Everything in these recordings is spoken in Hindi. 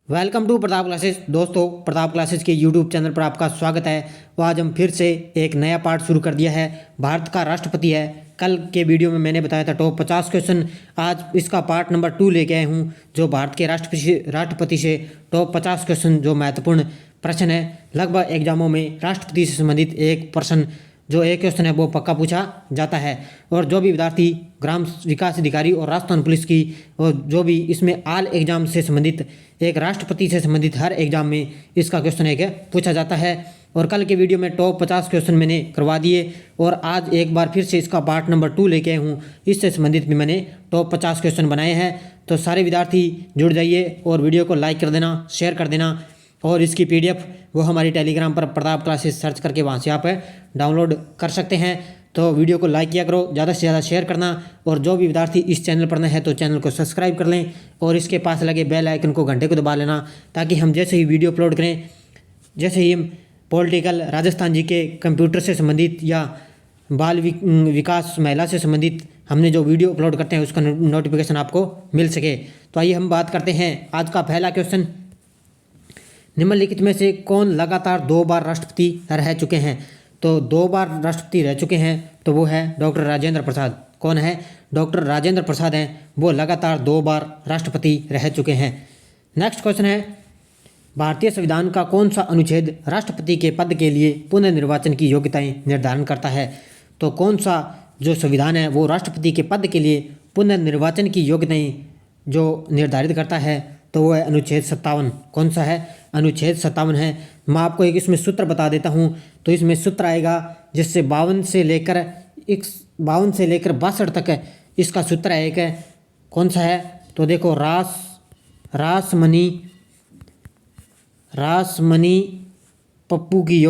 Welcome to Pratap classes. दोस्तों, प्रताप क्लासेस के यूट्यूब चैनल पर आपका स्वागत है। तो आज हम फिर से एक नया पार्ट शुरू कर दिया है। भारत का राष्ट्रपति है। कल के वीडियो में मैंने बताया था टॉप 50 क्वेश्चन। आज इसका पार्ट नंबर 2 लेके आए हूँ, जो भारत के राष्ट्रपति से टॉप 50 क्वेश्चन जो महत्वपूर्ण प्रश्न है। लगभग एग्जामों में राष्ट्रपति से संबंधित एक प्रश्न जो एक क्वेश्चन है वो पक्का पूछा जाता है। और जो भी विद्यार्थी ग्राम विकास अधिकारी और राजस्थान पुलिस की और जो भी इसमें आल एग्जाम से संबंधित एक राष्ट्रपति से संबंधित हर एग्जाम में इसका क्वेश्चन एक पूछा जाता है। और कल के वीडियो में टॉप 50 क्वेश्चन मैंने करवा दिए और आज एक बार फिर से इसका पार्ट नंबर 2 लेके आया हूँ। इससे संबंधित भी मैंने टॉप 50 क्वेश्चन बनाए हैं। तो सारे विद्यार्थी जुड़ जाइए और वीडियो को लाइक कर देना, शेयर कर देना। और इसकी PDF वो हमारी टेलीग्राम पर प्रताप क्लासेस सर्च करके वहाँ से आप डाउनलोड कर सकते हैं। तो वीडियो को लाइक किया करो, ज़्यादा से ज़्यादा शेयर करना। और जो भी विद्यार्थी इस चैनल पर नए हैं तो चैनल को सब्सक्राइब कर लें और इसके पास लगे बेल आइकन को घंटे को दबा लेना, ताकि हम जैसे ही वीडियो अपलोड करें, जैसे ही हम पॉलिटिकल, राजस्थान जी के, कंप्यूटर से संबंधित या बाल विकास, महिला से संबंधित हमने जो वीडियो अपलोड करते हैं उसका नोटिफिकेशन आपको मिल सके। तो आइए हम बात करते हैं आज का पहला क्वेश्चन। निम्नलिखित में से कौन लगातार 2 बार राष्ट्रपति रह चुके हैं? तो 2 बार राष्ट्रपति रह चुके हैं तो वो है डॉक्टर राजेंद्र प्रसाद। कौन है? डॉक्टर राजेंद्र प्रसाद हैं, वो लगातार 2 बार राष्ट्रपति रह चुके हैं। नेक्स्ट क्वेश्चन है, भारतीय संविधान का कौन सा अनुच्छेद राष्ट्रपति के पद के लिए पुनर्निर्वाचन की योग्यताएं निर्धारण करता है? तो कौन सा जो संविधान है वो राष्ट्रपति के पद के लिए पुनर्निर्वाचन की योग्यताएं जो निर्धारित करता है? तो वो है अनुच्छेद 57। कौन सा है? अनुच्छेद 57 है। मैं आपको एक इसमें सूत्र बता देता हूँ। तो इसमें सूत्र आएगा जिससे 52 से लेकर 62 तक इसका सूत्र है एक। कौन सा है? तो देखो, रासमनी पप्पू की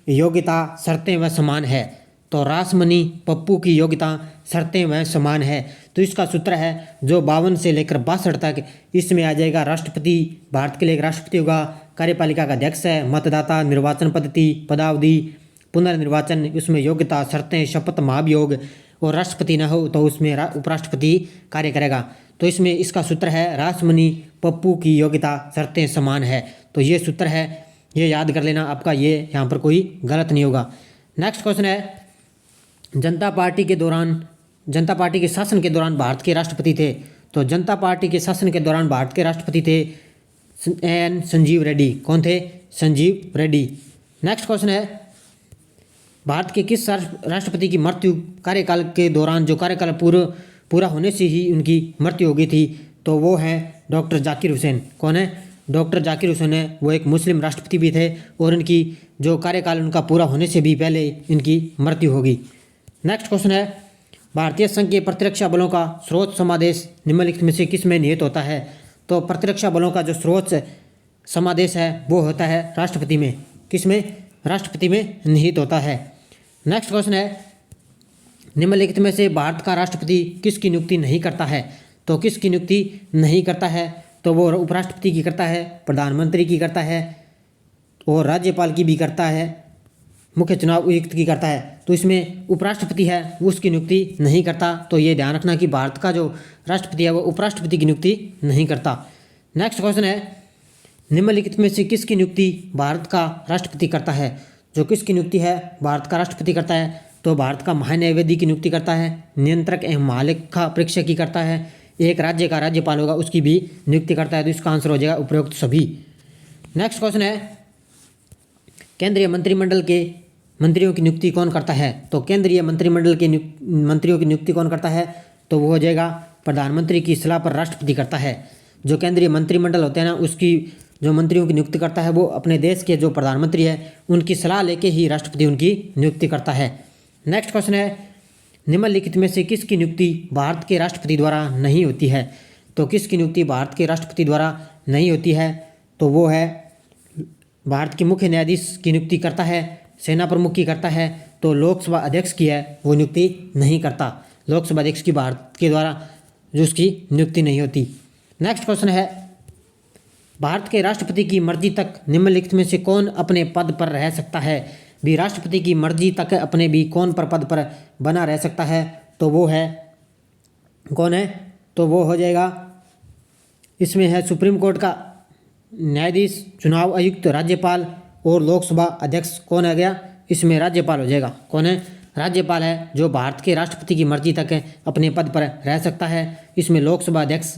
योग्यता शर्तें व समान है। तो रासमनी पप्पू की योग्यता शर्तें व समान है। तो इसका सूत्र है जो 52 से लेकर 62 तक, इसमें आ जाएगा राष्ट्रपति, भारत के लिए एक राष्ट्रपति होगा, कार्यपालिका का अध्यक्ष है, मतदाता, निर्वाचन पद्धति, पदावधि, पुनर्निर्वाचन, उसमें योग्यता, शर्तें, शपथ, महाभियोग, और राष्ट्रपति न हो तो उसमें उपराष्ट्रपति कार्य करेगा। तो इसमें इसका सूत्र है रासमनी पप्पू की योग्यता शर्तें समान है। तो ये सूत्र है, ये याद कर लेना आपका, ये यहाँ पर कोई गलत नहीं होगा। नेक्स्ट क्वेश्चन है, जनता पार्टी के शासन के दौरान भारत के राष्ट्रपति थे। तो जनता पार्टी के शासन के दौरान भारत के राष्ट्रपति थे एन संजीव रेड्डी। कौन थे? संजीव रेड्डी। नेक्स्ट क्वेश्चन है, भारत के किस राष्ट्रपति की मृत्यु कार्यकाल के दौरान, जो कार्यकाल पूरा होने से ही उनकी मृत्यु हो गई थी? तो वो है डॉक्टर जाकिर हुसैन। कौन है? डॉक्टर जाकिर हुसैन है, वो एक मुस्लिम राष्ट्रपति भी थे और इनकी जो कार्यकाल उनका पूरा होने से भी पहले इनकी मृत्यु होगी। नेक्स्ट क्वेश्चन है, भारतीय संघ के प्रतिरक्षा बलों का स्रोत समादेश निम्नलिखित में से किस में निहित होता है? तो प्रतिरक्षा बलों का जो स्रोत समादेश है वो होता है राष्ट्रपति में। किस में? राष्ट्रपति में निहित होता है। नेक्स्ट क्वेश्चन है, निम्नलिखित में से भारत का राष्ट्रपति किसकी नियुक्ति नहीं करता है? तो किसकी नियुक्ति नहीं करता है? तो वो उपराष्ट्रपति की करता है, प्रधानमंत्री की करता है और राज्यपाल की भी करता है, मुख्य चुनाव आयुक्त की करता है। तो इसमें उपराष्ट्रपति है उसकी नियुक्ति नहीं करता। तो ये ध्यान रखना कि भारत का जो राष्ट्रपति है वो उपराष्ट्रपति की नियुक्ति नहीं करता। नेक्स्ट क्वेश्चन है, निम्नलिखित में से किसकी नियुक्ति भारत का राष्ट्रपति करता है? जो किसकी नियुक्ति है भारत का राष्ट्रपति करता है? तो भारत का महान्यायवादी की नियुक्ति करता है, नियंत्रक एवं महालेखा परीक्षक की करता है, एक राज्य का राज्यपाल होगा उसकी भी नियुक्ति करता है। तो इसका आंसर हो जाएगा उपरोक्त सभी। नेक्स्ट क्वेश्चन है, केंद्रीय मंत्रिमंडल के मंत्रियों की नियुक्ति कौन करता है? तो केंद्रीय मंत्रिमंडल के मंत्रियों की नियुक्ति कौन करता है? तो वो हो जाएगा प्रधानमंत्री की सलाह पर राष्ट्रपति करता है। जो केंद्रीय मंत्रिमंडल होते हैं ना, उसकी जो मंत्रियों की नियुक्ति करता है वो अपने देश के जो प्रधानमंत्री है उनकी सलाह लेके ही राष्ट्रपति उनकी नियुक्ति करता है। नेक्स्ट क्वेश्चन है, निम्नलिखित में से किसकी नियुक्ति भारत के राष्ट्रपति द्वारा नहीं होती है? तो किसकी नियुक्ति भारत के राष्ट्रपति द्वारा नहीं होती है? तो वो है भारत के मुख्य न्यायाधीश की नियुक्ति करता है, सेना प्रमुख की करता है। तो लोकसभा अध्यक्ष की है वो नियुक्ति नहीं करता। लोकसभा अध्यक्ष की भारत के द्वारा जो उसकी नियुक्ति नहीं होती। नेक्स्ट क्वेश्चन है, भारत के राष्ट्रपति की मर्जी तक निम्नलिखित में से कौन अपने पद पर रह सकता है? भी राष्ट्रपति की मर्जी तक अपने भी कौन पर पद पर बना रह सकता है? तो वो है, कौन है? तो वो हो जाएगा इसमें है सुप्रीम कोर्ट का न्यायाधीश, चुनाव आयुक्त, राज्यपाल और लोकसभा अध्यक्ष। कौन आ गया इसमें? राज्यपाल हो जाएगा। कौन है? राज्यपाल है, जो भारत के राष्ट्रपति की मर्जी तक अपने पद पर रह सकता है। इसमें लोकसभा अध्यक्ष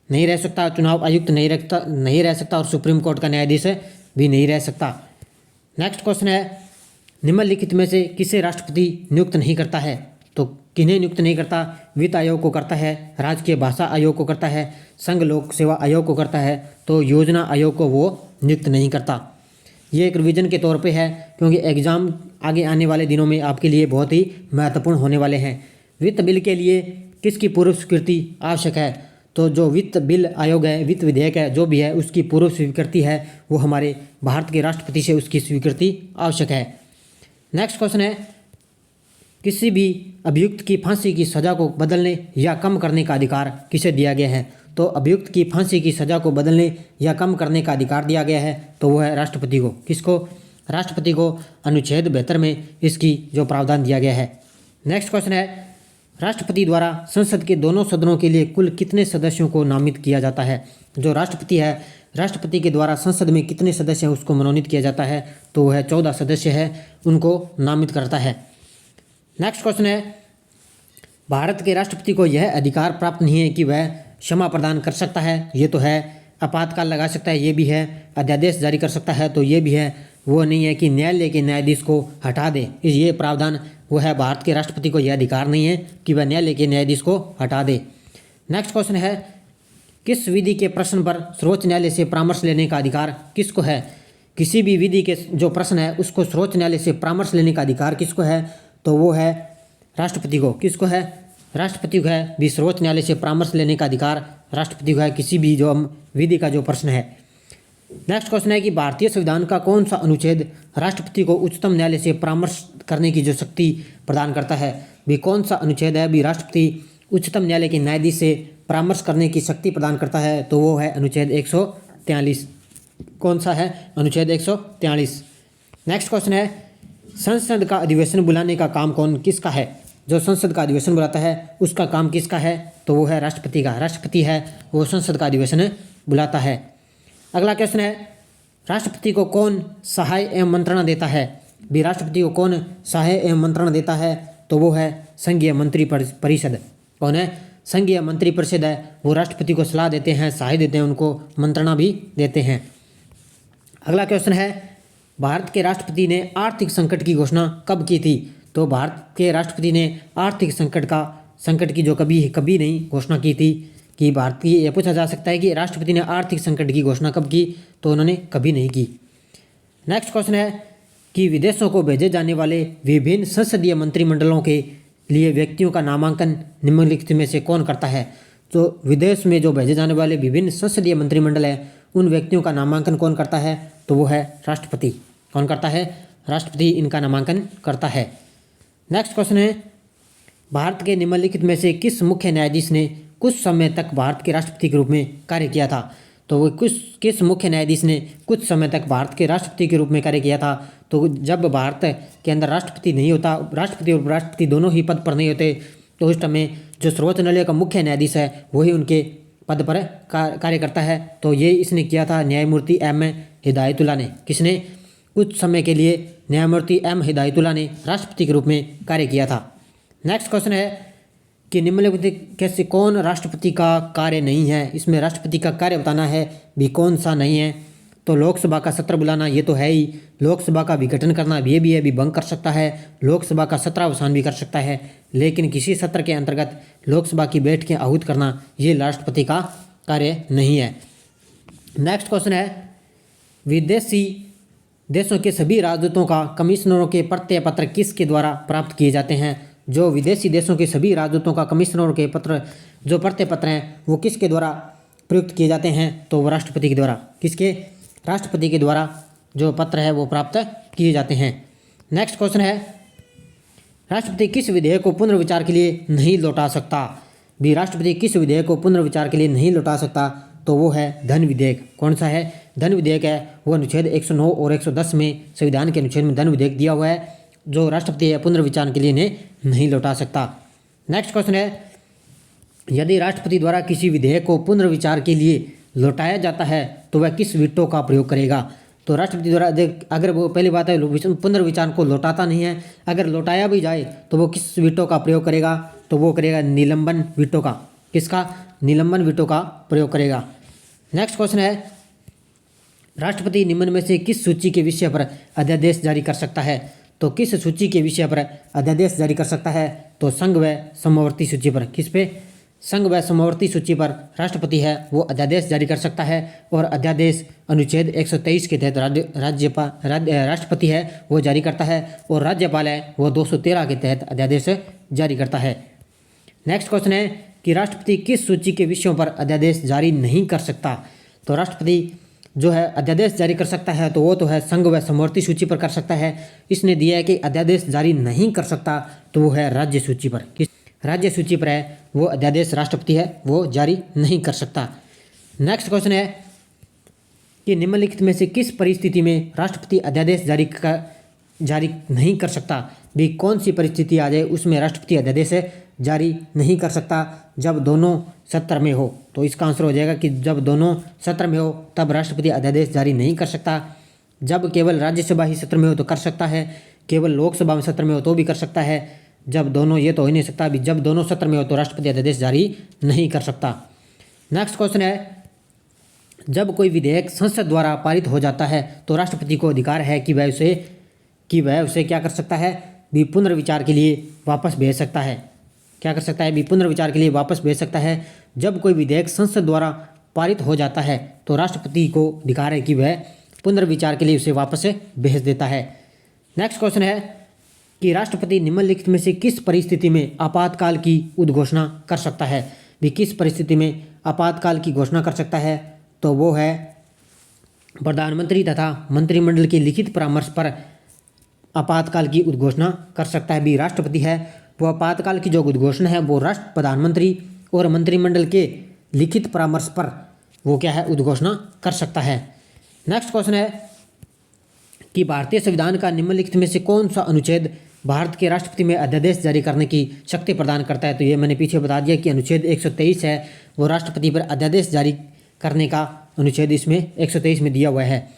नहीं रह सकता, चुनाव आयुक्त नहीं रह सकता और सुप्रीम कोर्ट का न्यायाधीश भी नहीं रह सकता। नेक्स्ट क्वेश्चन है, निम्नलिखित में से किसे राष्ट्रपति नियुक्त नहीं करता है? तो किन्हें नियुक्त नहीं करता? वित्त आयोग को करता है, राजकीय भाषा आयोग को करता है, संघ लोक सेवा आयोग को करता है, तो योजना आयोग को वो नियुक्त नहीं करता। ये एक रिवीजन के तौर पे है, क्योंकि एग्जाम आगे आने वाले दिनों में आपके लिए बहुत ही महत्वपूर्ण होने वाले हैं। वित्त बिल के लिए किसकी पूर्व स्वीकृति आवश्यक है? तो जो वित्त बिल आयोग है, वित्त विधेयक है, जो भी है, उसकी पूर्व स्वीकृति है वो हमारे भारत के राष्ट्रपति से उसकी स्वीकृति आवश्यक है। नेक्स्ट क्वेश्चन है, किसी भी अभियुक्त की फांसी की सज़ा को बदलने या कम करने का अधिकार किसे दिया गया है? तो अभियुक्त की फांसी की सज़ा को बदलने या कम करने का अधिकार दिया गया है, तो वो है राष्ट्रपति को। किसको? राष्ट्रपति को। अनुच्छेद 72 में इसकी जो प्रावधान दिया गया है। नेक्स्ट क्वेश्चन है, राष्ट्रपति द्वारा संसद के दोनों सदनों के लिए कुल कितने सदस्यों को नामित किया जाता है? जो राष्ट्रपति है, राष्ट्रपति के द्वारा संसद में कितने सदस्य हैं उसको मनोनीत किया जाता है? तो वह 14 सदस्य है, उनको नामित करता है। नेक्स्ट क्वेश्चन है, भारत के राष्ट्रपति को यह अधिकार प्राप्त नहीं है कि वह क्षमा प्रदान कर सकता है। ये तो है। आपातकाल लगा सकता है, ये भी है। अध्यादेश जारी कर सकता है, तो ये भी है। वो नहीं है कि न्यायालय के न्यायाधीश को हटा दे, ये प्रावधान वो है। भारत के राष्ट्रपति को यह अधिकार नहीं है कि वह न्यायालय के न्यायाधीश को हटा दे। नेक्स्ट क्वेश्चन है, किस विधि के प्रश्न पर सर्वोच्च न्यायालय से परामर्श लेने का अधिकार किसको है? किसी भी विधि के जो प्रश्न है उसको सर्वोच्च न्यायालय से परामर्श लेने का अधिकार किसको है? तो वो है राष्ट्रपति को। किसको है? राष्ट्रपति को है भी सर्वोच्च न्यायालय से परामर्श लेने का अधिकार राष्ट्रपति को है, किसी भी जो विधि का जो प्रश्न है। नेक्स्ट क्वेश्चन है कि भारतीय संविधान का कौन सा अनुच्छेद राष्ट्रपति को उच्चतम न्यायालय से परामर्श करने की जो शक्ति प्रदान करता है? भी कौन सा अनुच्छेद है भी राष्ट्रपति उच्चतम न्यायालय के न्यायाधीश से परामर्श करने की शक्ति प्रदान करता है? तो वो है अनुच्छेद 143। कौन सा है? अनुच्छेद 143। नेक्स्ट क्वेश्चन है, संसद का अधिवेशन बुलाने का काम किसका है? जो संसद का अधिवेशन बुलाता है उसका काम किसका है? तो वो है राष्ट्रपति का। राष्ट्रपति है वो संसद का अधिवेशन बुलाता है। अगला क्वेश्चन है, राष्ट्रपति को कौन सहाय एवं मंत्रणा देता है? भी राष्ट्रपति को कौन सहाय एवं मंत्रणा देता है? तो वो है संघीय मंत्री परिषद। कौन है? संघीय मंत्री परिषद है, वो राष्ट्रपति को सलाह देते हैं, सहाय देते हैं, उनको मंत्रणा भी देते हैं। अगला क्वेश्चन है, भारत के राष्ट्रपति ने आर्थिक संकट की घोषणा कब की थी? तो भारत के राष्ट्रपति ने आर्थिक संकट की जो कभी नहीं घोषणा की थी कि भारत की, ये पूछा जा सकता है कि राष्ट्रपति ने आर्थिक संकट की घोषणा कब की? तो उन्होंने कभी नहीं की। नेक्स्ट क्वेश्चन है कि विदेशों को भेजे जाने वाले विभिन्न संसदीय मंत्रिमंडलों के लिए व्यक्तियों का नामांकन निम्नलिखित में से कौन करता है? तो विदेश में जो भेजे जाने वाले विभिन्न संसदीय मंत्रिमंडल हैं उन व्यक्तियों का नामांकन कौन करता है? तो वो है राष्ट्रपति। कौन करता है? राष्ट्रपति इनका नामांकन करता है। नेक्स्ट क्वेश्चन है, भारत के निम्नलिखित में से किस मुख्य न्यायाधीश ने कुछ समय तक भारत के राष्ट्रपति के रूप में कार्य किया था? तो वो किस मुख्य न्यायाधीश ने कुछ समय तक भारत के राष्ट्रपति के रूप में कार्य किया था? तो जब भारत के अंदर राष्ट्रपति नहीं होता, राष्ट्रपति और उपराष्ट्रपति दोनों ही पद पर नहीं होते, तो उस समय जो सर्वोच्च न्यायालय का मुख्य न्यायाधीश है वही उनके पद पर कार्य करता है। तो ये इसने किया था न्यायमूर्ति एम हिदायतुल्लाह ने। किसने? कुछ समय के लिए न्यायमूर्ति एम हिदायतुल्लाह ने राष्ट्रपति के रूप में कार्य किया था। नेक्स्ट क्वेश्चन है कि निम्नलिखित कैसे कौन राष्ट्रपति का कार्य नहीं है? इसमें राष्ट्रपति का कार्य बताना है भी कौन सा नहीं है। तो लोकसभा का सत्र बुलाना ये तो है ही, लोकसभा का विघटन करना ये भी है, भी भंग कर सकता है, लोकसभा का सत्रावसान भी कर सकता है, लेकिन किसी सत्र के अंतर्गत लोकसभा की बैठकें आहूत करना ये राष्ट्रपति का कार्य नहीं है। नेक्स्ट क्वेश्चन है, विदेशी देशों के सभी राजदूतों का कमिश्नरों के प्रत्यय पत्र किसके द्वारा प्राप्त किए जाते हैं? जो विदेशी देशों के सभी राजदूतों का कमिश्नरों के पत्र जो प्रत्यय पत्र हैं वो किसके द्वारा प्रयुक्त किए जाते हैं? तो वो राष्ट्रपति के द्वारा। किसके? राष्ट्रपति के द्वारा जो पत्र है वो प्राप्त किए जाते हैं। नेक्स्ट क्वेश्चन है, राष्ट्रपति किस विधेयक को पुनर्विचार के लिए नहीं लौटा सकता? भी राष्ट्रपति किस विधेयक को पुनर्विचार के लिए नहीं लौटा सकता? तो वो है धन विधेयक। कौन सा है? धन विधेयक है। वो अनुच्छेद 109 और 110 में, संविधान के अनुच्छेद में धन विधेयक दिया हुआ है, जो राष्ट्रपति है पुनर्विचार के लिए इन्हें नहीं लौटा सकता। नेक्स्ट क्वेश्चन है, यदि राष्ट्रपति द्वारा किसी विधेयक को पुनर्विचार के लिए लौटाया जाता है तो वह किस वीटो का प्रयोग करेगा। तो राष्ट्रपति द्वारा अगर वो पहली बात है पुनर्विचार को लौटाता नहीं है, अगर लौटाया भी जाए तो वो किस वीटो का प्रयोग करेगा, तो वो करेगा निलंबन वीटो का। किसका? निलंबन वीटो का प्रयोग करेगा। नेक्स्ट क्वेश्चन है, राष्ट्रपति निम्न में से किस सूची के विषय पर अध्यादेश जारी कर सकता है। तो किस सूची के विषय पर अध्यादेश जारी कर सकता है, तो संघ व समवर्ती सूची पर। किस पे? संघ व समवर्ती सूची पर राष्ट्रपति है वो अध्यादेश जारी कर सकता है। और अध्यादेश अनुच्छेद 123 के तहत राष्ट्रपति है वो जारी करता है, और राज्यपाल है वो 213 के तहत अध्यादेश जारी करता है। नेक्स्ट क्वेश्चन है कि राष्ट्रपति किस सूची के विषयों पर अध्यादेश जारी नहीं कर सकता। तो राष्ट्रपति जो है अध्यादेश जारी कर सकता है तो वो तो है संघ व समवर्ती सूची पर कर सकता है। इसने दिया है कि अध्यादेश जारी नहीं कर सकता तो वो है राज्य सूची पर। किस? राज्य सूची पर है वो अध्यादेश राष्ट्रपति है वो जारी नहीं कर सकता। नेक्स्ट क्वेश्चन है कि निम्नलिखित में से किस परिस्थिति में राष्ट्रपति अध्यादेश जारी नहीं कर सकता। भी कौन सी परिस्थिति आ जाए उसमें राष्ट्रपति अध्यादेश जारी नहीं कर सकता। जब दोनों सत्र में हो, तो इसका आंसर हो जाएगा कि जब दोनों सत्र में हो तब राष्ट्रपति अध्यादेश जारी नहीं कर सकता। जब केवल राज्यसभा ही सत्र में हो तो कर सकता है, केवल लोकसभा में सत्र में हो तो भी कर सकता है। जब दोनों ये तो हो ही नहीं सकता, भी जब दोनों सत्र में हो तो राष्ट्रपति अध्यादेश जारी नहीं कर सकता। नेक्स्ट क्वेश्चन है, जब कोई विधेयक संसद द्वारा पारित हो जाता है तो राष्ट्रपति को अधिकार है कि वह उसे क्या कर सकता है, भी पुनर्विचार के लिए वापस भेज सकता है। क्या कर सकता है? भी पुनर्विचार के लिए वापस भेज सकता है। जब कोई विधेयक संसद द्वारा पारित हो जाता है तो राष्ट्रपति को अधिकार है कि वह पुनर्विचार के लिए उसे वापस भेज देता है। नेक्स्ट क्वेश्चन है कि राष्ट्रपति निम्नलिखित में से किस परिस्थिति में आपातकाल की उद्घोषणा कर सकता है। भी किस परिस्थिति में आपातकाल की घोषणा कर सकता है, तो वो है प्रधानमंत्री तथा मंत्रिमंडल के लिखित परामर्श पर आपातकाल की उद्घोषणा कर सकता है। भी राष्ट्रपति है वो आपातकाल की जो उद्घोषणा है वो प्रधानमंत्री और मंत्रिमंडल के लिखित परामर्श पर वो क्या है उद्घोषणा कर सकता है। नेक्स्ट क्वेश्चन है कि भारतीय संविधान का निम्नलिखित में से कौन सा अनुच्छेद भारत के राष्ट्रपति में अध्यादेश जारी करने की शक्ति प्रदान करता है। तो ये मैंने पीछे बता दिया कि अनुच्छेद 123 है वो राष्ट्रपति पर अध्यादेश जारी करने का अनुच्छेद इसमें 123 में दिया हुआ है।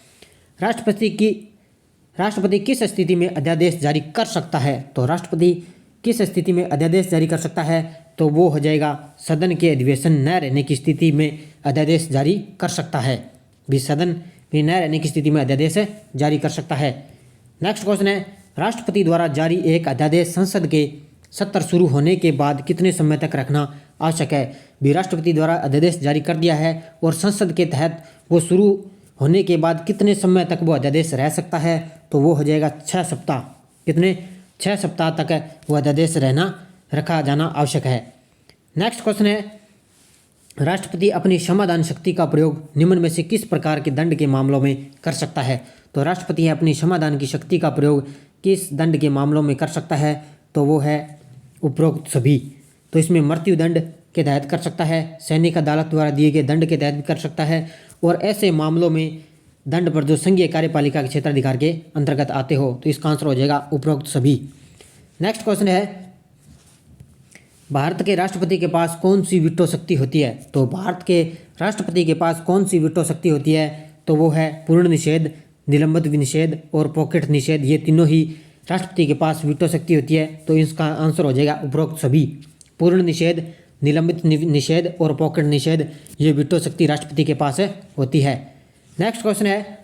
राष्ट्रपति किस स्थिति में अध्यादेश जारी कर सकता है। तो राष्ट्रपति किस स्थिति में अध्यादेश जारी कर सकता है, तो वो हो जाएगा सदन के अधिवेशन न रहने की स्थिति में अध्यादेश जारी कर सकता है। भी सदन में न रहने की स्थिति में अध्यादेश जारी कर सकता है। नेक्स्ट क्वेश्चन है, राष्ट्रपति द्वारा जारी एक अध्यादेश संसद के सत्र शुरू होने के बाद कितने समय तक रखना आवश्यक है। भी राष्ट्रपति द्वारा अध्यादेश जारी कर दिया है और संसद के तहत वो शुरू होने के बाद कितने समय तक वो अध्यादेश रह सकता है, तो वो हो जाएगा 6 सप्ताह। कितने? 6 सप्ताह तक वो अध्यादेश रखा जाना आवश्यक है। नेक्स्ट क्वेश्चन है, राष्ट्रपति अपनी क्षमादान शक्ति का प्रयोग निम्न में से किस प्रकार के दंड के मामलों में कर सकता है। तो राष्ट्रपति अपनी क्षमादान की शक्ति का प्रयोग किस दंड के मामलों में कर सकता है, तो वो है उपरोक्त सभी। तो इसमें मृत्यु दंड के तहत कर सकता है, सैनिक अदालत द्वारा दिए गए दंड के तहत भी कर सकता है, और ऐसे मामलों में दंड पर जो संघीय कार्यपालिका के क्षेत्राधिकार के अंतर्गत आते हो। तो इसका आंसर हो जाएगा उपरोक्त सभी। नेक्स्ट क्वेश्चन है, भारत के राष्ट्रपति के पास कौन सी वीटो शक्ति होती है। तो भारत के राष्ट्रपति के पास कौन सी वीटो शक्ति होती है, तो वो है पूर्ण निषेध, निलंबित निषेध और पॉकेट निषेध। ये तीनों ही राष्ट्रपति के पास वीटो शक्ति होती है। तो इसका आंसर हो जाएगा उपरोक्त सभी। पूर्ण निषेध, निलंबित निषेध और पॉकेट निषेध ये वीटो शक्ति राष्ट्रपति के पास होती है। नेक्स्ट क्वेश्चन है,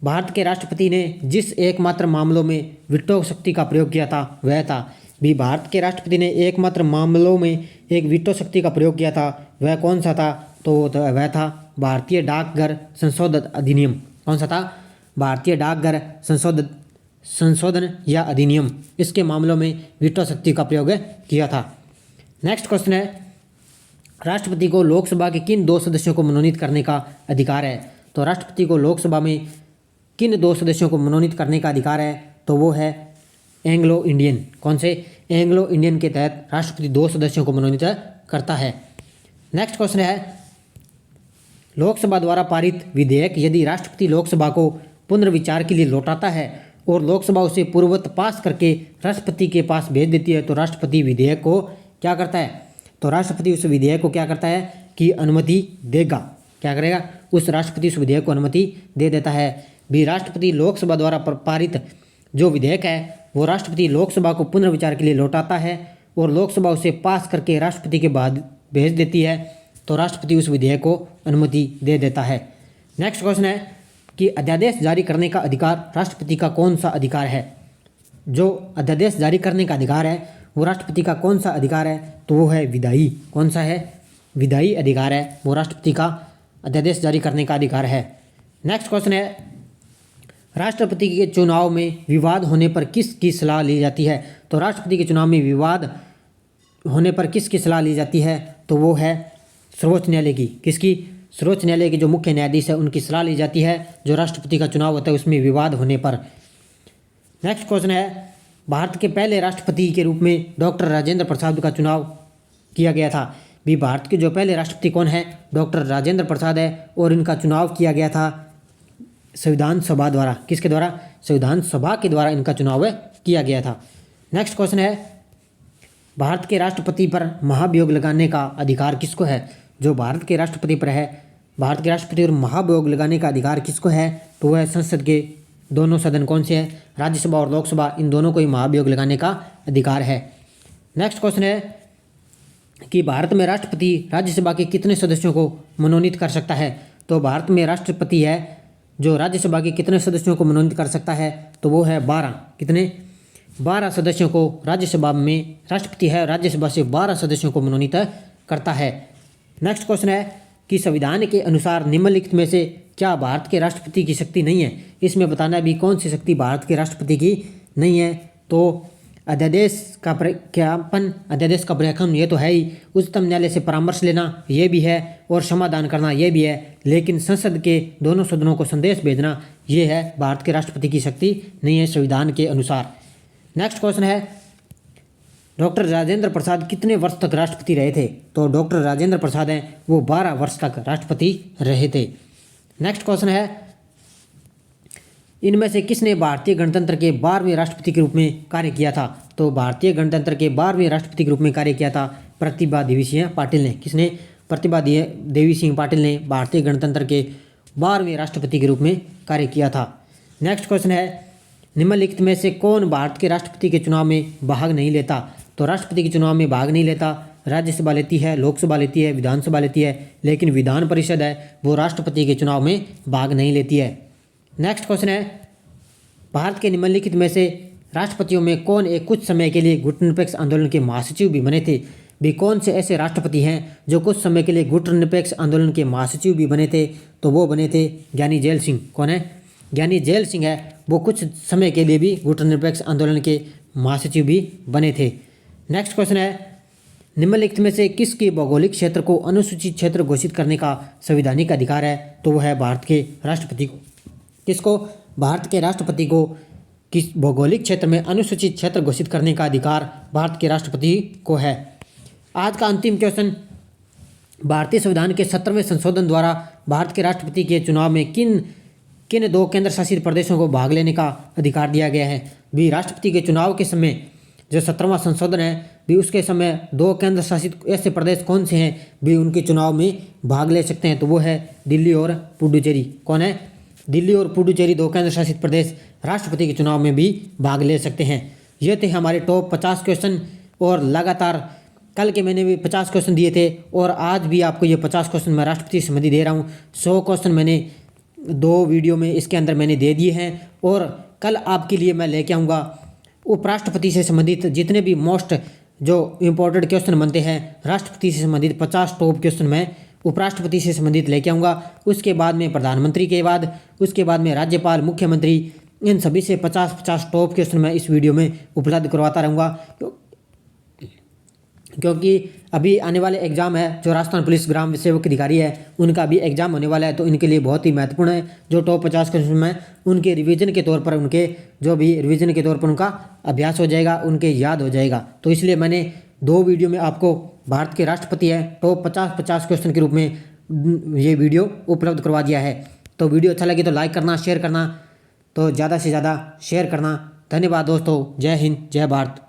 भारत के राष्ट्रपति ने जिस एकमात्र मामलों में वीटो शक्ति का प्रयोग किया था वह था। भी भारत के राष्ट्रपति ने एकमात्र मामलों में एक वीटो शक्ति का प्रयोग किया था, वह कौन सा था, तो वह था भारतीय डाकघर संशोधन अधिनियम। कौन सा था? भारतीय डाकघर संशोधन या अधिनियम। इसके मामलों में वीटो शक्ति का प्रयोग किया था। नेक्स्ट क्वेश्चन है, राष्ट्रपति को लोकसभा के किन 2 सदस्यों को मनोनीत करने का अधिकार है। तो राष्ट्रपति को लोकसभा में किन 2 सदस्यों को मनोनीत करने का अधिकार है, तो वो है एंग्लो इंडियन। कौन से? एंग्लो इंडियन के तहत राष्ट्रपति 2 सदस्यों को मनोनीत करता है। नेक्स्ट क्वेश्चन है, लोकसभा द्वारा पारित विधेयक यदि राष्ट्रपति लोकसभा को पुनर्विचार के लिए लौटाता है और लोकसभा उसे पूर्ववत पास करके राष्ट्रपति के पास भेज देती है, तो राष्ट्रपति विधेयक को क्या करता है, तो राष्ट्रपति उस विधेयक को क्या करता है कि अनुमति देगा। क्या करेगा, उस राष्ट्रपति उस विधेयक को अनुमति दे देता है। भी राष्ट्रपति लोकसभा द्वारा पारित जो विधेयक है वो राष्ट्रपति लोकसभा को पुनर्विचार के लिए लौटाता है और लोकसभा उसे पास करके राष्ट्रपति के बाद भेज देती है, तो राष्ट्रपति उस विधेयक को अनुमति दे देता है। नेक्स्ट क्वेश्चन है कि अध्यादेश जारी करने का अधिकार राष्ट्रपति का कौन सा अधिकार है। जो अध्यादेश जारी करने का अधिकार है वो राष्ट्रपति का कौन सा अधिकार है, तो वो है विधायी। कौन सा है, विधायी अधिकार है, वो राष्ट्रपति का अध्यादेश जारी करने का अधिकार है। नेक्स्ट क्वेश्चन है राष्ट्रपति के चुनाव में विवाद होने पर किसकी सलाह ली जाती है। तो राष्ट्रपति के चुनाव में विवाद होने पर किसकी सलाह ली जाती है, तो वो है सर्वोच्च न्यायालय की। किसकी, सर्वोच्च न्यायालय के जो मुख्य न्यायाधीश है उनकी सलाह ली जाती है जो राष्ट्रपति का चुनाव होता है उसमें विवाद होने पर। नेक्स्ट क्वेश्चन है भारत के पहले राष्ट्रपति के रूप में डॉक्टर राजेंद्र प्रसाद का चुनाव किया गया था। भी भारत के जो पहले राष्ट्रपति कौन है, डॉक्टर राजेंद्र प्रसाद है, और इनका चुनाव किया गया था संविधान सभा द्वारा। किसके द्वारा, संविधान सभा के द्वारा इनका चुनाव किया गया था। नेक्स्ट क्वेश्चन है भारत के राष्ट्रपति पर महाभियोग लगाने का अधिकार किसको है। जो भारत के राष्ट्रपति पर है, भारत के राष्ट्रपति पर महाभियोग लगाने का अधिकार किसको है, तो वह संसद के दोनों सदन कौन से हैं, राज्यसभा और लोकसभा, इन दोनों को ही महाभियोग लगाने का अधिकार है। नेक्स्ट क्वेश्चन है कि भारत में राष्ट्रपति राज्यसभा के कितने सदस्यों को मनोनीत कर सकता है। तो भारत में राष्ट्रपति है जो राज्यसभा के कितने सदस्यों को मनोनीत कर सकता है, तो वो है 12। कितने, 12 सदस्यों को राज्यसभा में राष्ट्रपति है, राज्यसभा से 12 सदस्यों को मनोनीत करता है। नेक्स्ट क्वेश्चन है कि संविधान के अनुसार निम्नलिखित में से क्या भारत के राष्ट्रपति की शक्ति नहीं है। इसमें बताना भी कौन सी शक्ति भारत के राष्ट्रपति की नहीं है। तो अध्यादेश का प्रख्यापन, अध्यादेश का प्रख्यापन ये तो है ही, उच्चतम न्यायालय से परामर्श लेना ये भी है, और समाधान करना ये भी है, लेकिन संसद के दोनों सदनों को संदेश भेजना ये है भारत के राष्ट्रपति की शक्ति नहीं है संविधान के अनुसार। नेक्स्ट क्वेश्चन है डॉक्टर राजेंद्र प्रसाद कितने वर्ष तक राष्ट्रपति रहे थे। तो डॉक्टर राजेंद्र प्रसाद हैं वो 12 वर्ष तक राष्ट्रपति रहे थे। नेक्स्ट क्वेश्चन है इनमें से किसने भारतीय गणतंत्र के 12वें राष्ट्रपति के रूप में कार्य किया था। तो भारतीय गणतंत्र के 12वें राष्ट्रपति के रूप में कार्य किया था प्रतिभा देवी सिंह पाटिल ने। किसने, प्रतिभा देवी सिंह पाटिल ने भारतीय गणतंत्र के 12वें राष्ट्रपति के रूप में कार्य किया था। नेक्स्ट क्वेश्चन है निम्नलिखित में से कौन भारत के राष्ट्रपति के चुनाव में भाग नहीं लेता। तो राष्ट्रपति के चुनाव में भाग नहीं लेता राज्यसभा लेती है, लोकसभा लेती है, विधानसभा लेती है, लेकिन विधान परिषद है वो राष्ट्रपति के चुनाव में भाग नहीं लेती है। नेक्स्ट क्वेश्चन है भारत के निम्नलिखित में से राष्ट्रपतियों में कौन एक कुछ समय के लिए गुटनिरपेक्ष आंदोलन के महासचिव भी बने थे। भी कौन से ऐसे राष्ट्रपति हैं जो कुछ समय के लिए गुटनिरपेक्ष आंदोलन के महासचिव भी बने थे, तो वो बने थे ज्ञानी जैल सिंह। कौन है, ज्ञानी जैल सिंह है, वो कुछ समय के लिए भी गुटनिरपेक्ष आंदोलन के महासचिव भी बने थे। नेक्स्ट क्वेश्चन है निम्नलिखित में से किसके भौगोलिक क्षेत्र को अनुसूचित क्षेत्र घोषित करने का संवैधानिक अधिकार है। तो वह है भारत के राष्ट्रपति को। किसको, भारत के राष्ट्रपति को किस भौगोलिक क्षेत्र में अनुसूचित क्षेत्र घोषित करने का अधिकार भारत के राष्ट्रपति को है। आज का अंतिम क्वेश्चन भारतीय संविधान के 17वें संशोधन द्वारा भारत के राष्ट्रपति के चुनाव में किन 2 केंद्र शासित प्रदेशों को भाग लेने का अधिकार दिया गया है। भी राष्ट्रपति के चुनाव के समय जो 17वां संशोधन है भी उसके समय 2 केंद्र शासित ऐसे प्रदेश कौन से हैं भी उनके चुनाव में भाग ले सकते हैं, तो वो है दिल्ली और पुडुचेरी। कौन है, दिल्ली और पुडुचेरी 2 केंद्र शासित प्रदेश राष्ट्रपति के चुनाव में भी भाग ले सकते हैं। ये थे हमारे टॉप 50 क्वेश्चन, और लगातार कल के मैंने भी 50 क्वेश्चन दिए थे और आज भी आपको ये 50 क्वेश्चन मैं राष्ट्रपति संबंधी दे रहा हूँ। 100 क्वेश्चन मैंने 2 वीडियो में इसके अंदर मैंने दे दिए हैं, और कल आपके लिए मैं लेके आऊँगा उपराष्ट्रपति से संबंधित जितने भी मोस्ट जो इम्पोर्टेंट क्वेश्चन बनते हैं राष्ट्रपति से संबंधित 50 टॉप क्वेश्चन मैं उपराष्ट्रपति से संबंधित लेके आऊँगा। उसके बाद में प्रधानमंत्री के बाद उसके बाद में राज्यपाल, मुख्यमंत्री, इन सभी से 50 टॉप क्वेश्चन मैं इस वीडियो में उपलब्ध करवाता रहूँगा, क्योंकि अभी आने वाले एग्जाम है जो राजस्थान पुलिस ग्राम सेवक अधिकारी है उनका भी एग्जाम होने वाला है, तो इनके लिए बहुत ही महत्वपूर्ण है। जो टॉप 50 क्वेश्चन में उनके रिवीजन के तौर पर उनका अभ्यास हो जाएगा, उनके याद हो जाएगा। तो इसलिए मैंने 2 वीडियो में आपको भारत के राष्ट्रपति है टॉप 50 क्वेश्चन के रूप में ये वीडियो उपलब्ध करवा दिया है। तो वीडियो अच्छा लगे तो लाइक करना, शेयर करना, तो ज़्यादा से ज़्यादा शेयर करना। धन्यवाद दोस्तों, जय हिंद, जय भारत।